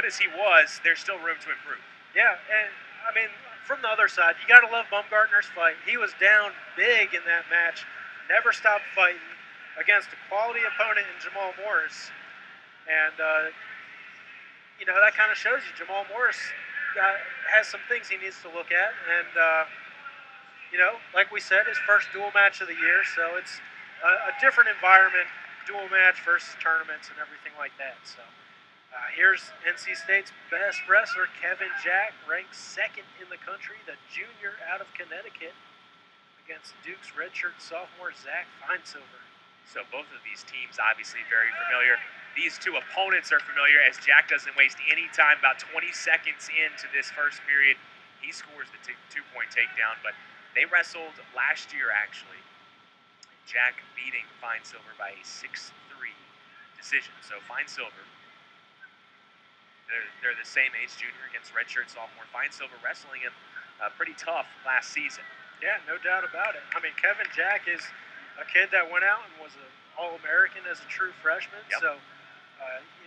good as he was, there's still room to improve. Yeah, and I mean, from the other side, you got to love Baumgartner's fight. He was down big in that match, never stopped fighting against a quality opponent in Jamal Morris. And, that kind of shows you Jamal Morris has some things he needs to look at. And, like we said, his first dual match of the year, so it's a different environment, dual match versus tournaments and everything like that. So here's NC State's best wrestler, Kevin Jack, ranked second in the country, the junior out of Connecticut, against Duke's redshirt sophomore, Zach Finesilver. So both of these teams obviously very familiar. These two opponents are familiar as Jack doesn't waste any time. About 20 seconds into this first period, he scores the two-point takedown, but they wrestled last year, actually. Jack beating Finesilver by a 6-3 decision. So Finesilver, they're the same age, junior against redshirt sophomore. Finesilver wrestling him pretty tough last season. Yeah, no doubt about it. I mean, Kevin Jack is a kid that went out and was an All-American as a true freshman. Yep. So,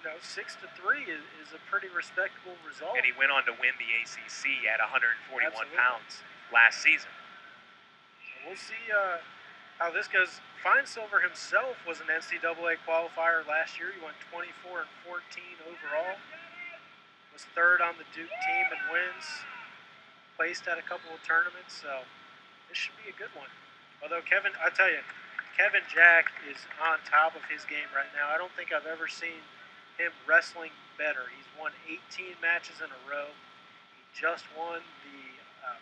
6-3 is a pretty respectable result. And he went on to win the ACC at 141 Absolutely. pounds last season. So we'll see how this goes. Finesilver himself was an NCAA qualifier last year. He went 24-14 overall. Was third on the Duke team in wins. Placed at a couple of tournaments, so this should be a good one. Although Kevin Jack is on top of his game right now. I don't think I've ever seen him wrestling better. He's won 18 matches in a row. He just won the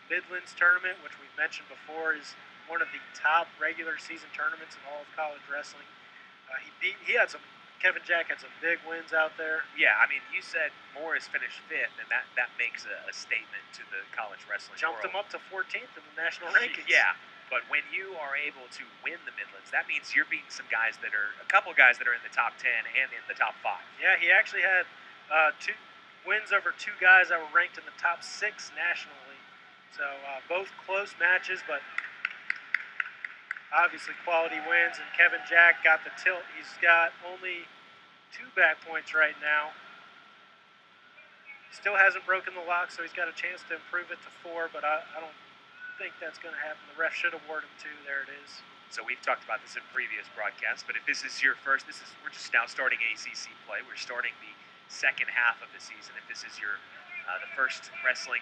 Midlands tournament, which we've mentioned before is one of the top regular season tournaments in all of college wrestling. Kevin Jack had some big wins out there. Yeah, I mean, you said Morris finished 5th, and that makes a statement to the college wrestling Jumped world. him up to 14th in the national rankings. Yeah, but when you are able to win the Midlands, that means you're beating a couple guys that are in the top 10 and in the top 5. Yeah, he actually had 2 wins over 2 guys that were ranked in the top 6 nationally. So both close matches, but obviously quality wins. And Kevin Jack got the tilt. He's got only 2 back points right now. Still hasn't broken the lock, so he's got a chance to improve it to 4, but I don't think that's going to happen. The ref should award him 2. There it is. So we've talked about this in previous broadcasts, but if this is your first, we're just now starting ACC play. We're starting the second half of the season. If this is your the first wrestling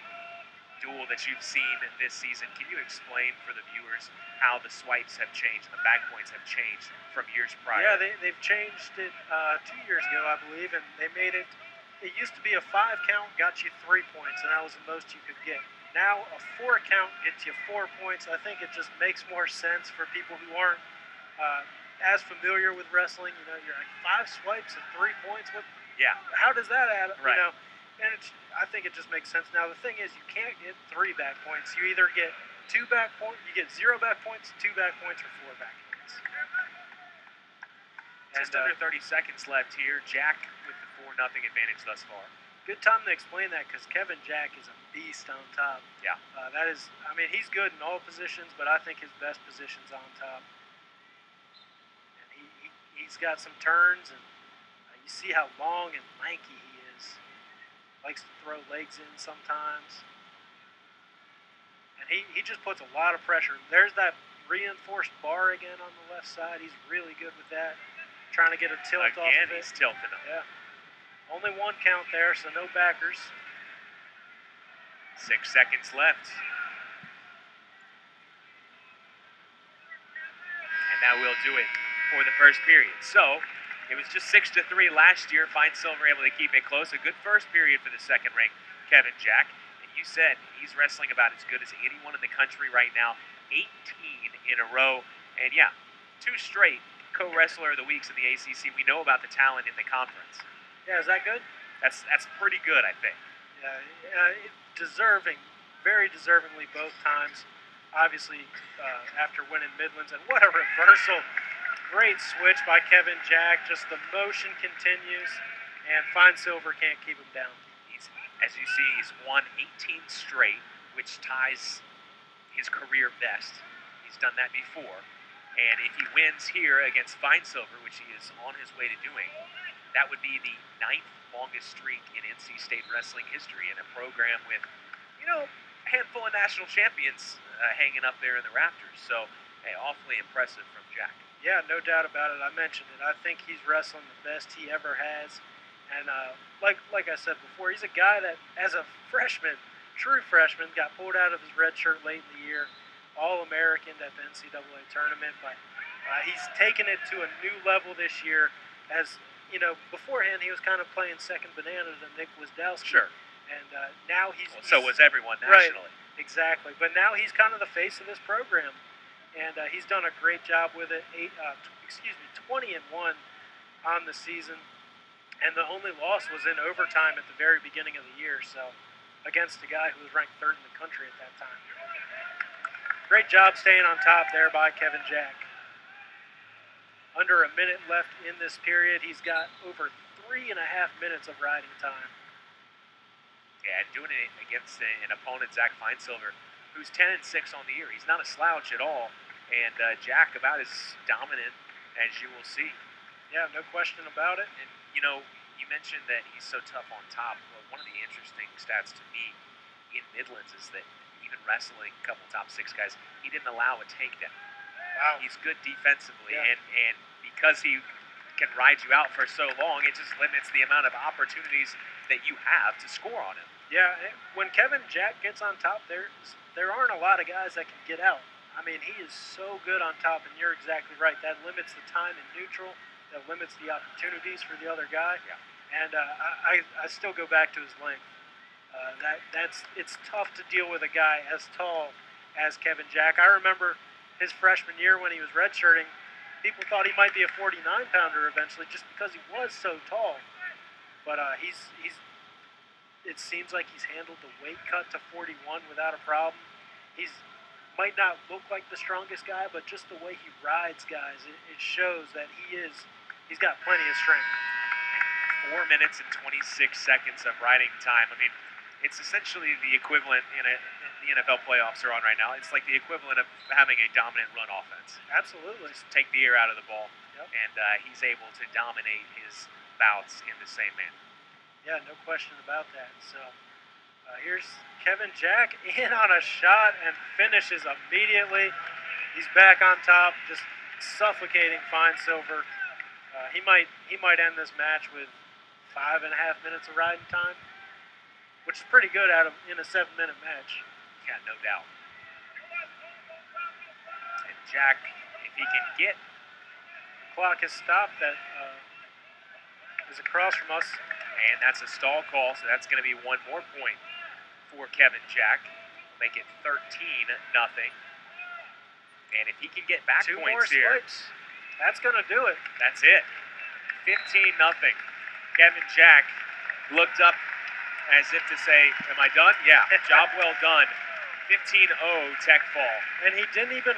duel that you've seen in this season, can you explain for the viewers how the swipes have changed and the back points have changed from years prior? Yeah, they've changed it 2 years ago, I believe, and they made it. It used to be a 5 count got you 3 points, and that was the most you could get. Now a 4 count gets you 4 points. I think it just makes more sense for people who aren't as familiar with wrestling. You're like 5 swipes and 3 points. Yeah. How does that add up? Right. And I think it just makes sense. Now the thing is, you can't get 3 back points. You either get 2 back points, you get 0 back points, 2 back points, or 4 back points. Just under 30 seconds left here. Jack with the 4-0 advantage thus far. Good time to explain that because Kevin Jack is a beast on top. Yeah. He's good in all positions, but I think his best position's on top. And he's got some turns, and you see how long and lanky he is. Likes to throw legs in sometimes. And he just puts a lot of pressure. There's that reinforced bar again on the left side. He's really good with that. Trying to get a tilt off of it. Again, he's tilting him. Yeah. Only 1 count there, so no backers. 6 seconds left. And that will do it for the first period. So, it was just 6-3 last year. Finesilver able to keep it close. A good first period for the second-ranked Kevin Jack. And you said he's wrestling about as good as anyone in the country right now. 18 in a row. And yeah, 2 straight co-wrestler of the weeks in the ACC. We know about the talent in the conference. Yeah, is that good? That's pretty good, I think. Yeah, deserving, very deservingly both times. Obviously, after winning Midlands, and what a reversal. Great switch by Kevin Jack. Just the motion continues, and Finesilver can't keep him down. As you see, he's won 18 straight, which ties his career best. He's done that before. And if he wins here against Finesilver, which he is on his way to doing, That would be the 9th longest streak in NC State wrestling history in a program with, a handful of national champions hanging up there in the rafters. So, hey, awfully impressive from Jack. Yeah, no doubt about it. I mentioned it. I think he's wrestling the best he ever has. And like I said before, he's a guy that, as a freshman, true freshman, got pulled out of his red shirt late in the year, All-American at the NCAA tournament. But he's taken it to a new level this year. As beforehand, he was kind of playing second banana to Nick Wisdowski. Sure. And now he's so was everyone nationally. Right, exactly. But now he's kind of the face of this program. And he's done a great job with it. 20-1 on the season, and the only loss was in overtime at the very beginning of the year. So, against a guy who was ranked 3rd in the country at that time. Great job staying on top there by Kevin Jack. Under a minute left in this period, he's got over 3.5 minutes of riding time. Yeah, and doing it against an opponent, Zach Finesilver, who's 10-6 on the year. He's not a slouch at all, and Jack about as dominant as you will see. Yeah, no question about it. And, you mentioned that he's so tough on top. Well, one of the interesting stats to me in Midlands is that even wrestling a couple top 6 guys, he didn't allow a takedown. Wow. He's good defensively, Yeah. and because he can ride you out for so long, it just limits the amount of opportunities that you have to score on him. Yeah, when Kevin Jack gets on top, there aren't a lot of guys that can get out. I mean, he is so good on top, and you're exactly right. That limits the time in neutral. That limits the opportunities for the other guy. Yeah. And I still go back to his length. It's tough to deal with a guy as tall as Kevin Jack. I remember his freshman year when he was redshirting, people thought he might be a 49-pounder eventually just because he was so tall. But it seems like he's handled the weight cut to 41 without a problem. Might not look like the strongest guy, but just the way he rides guys, it shows that he's got plenty of strength. 4 minutes and 26 seconds of riding time. I mean, it's essentially the equivalent the NFL playoffs are on right now. It's like the equivalent of having a dominant run offense. Absolutely. Just take the air out of the ball, Yep. and he's able to dominate his bouts in the same manner. Yeah, no question about that. So here's Kevin Jack in on a shot and finishes immediately. He's back on top, just suffocating Finesilver. He might end this match with 5.5 minutes of riding time, which is pretty good in a 7-minute match. Yeah, no doubt. And Jack, if he can get... Clock has stopped. That is across from us. And that's a stall call, so that's going to be one more point for Kevin Jack. Make it 13-0. And if he can get back 2 points more here, swipes, that's going to do it. that's it. 15-0. Kevin Jack looked up as if to say, am I done? Yeah, job well done. 15-0 Tech fall. And he didn't even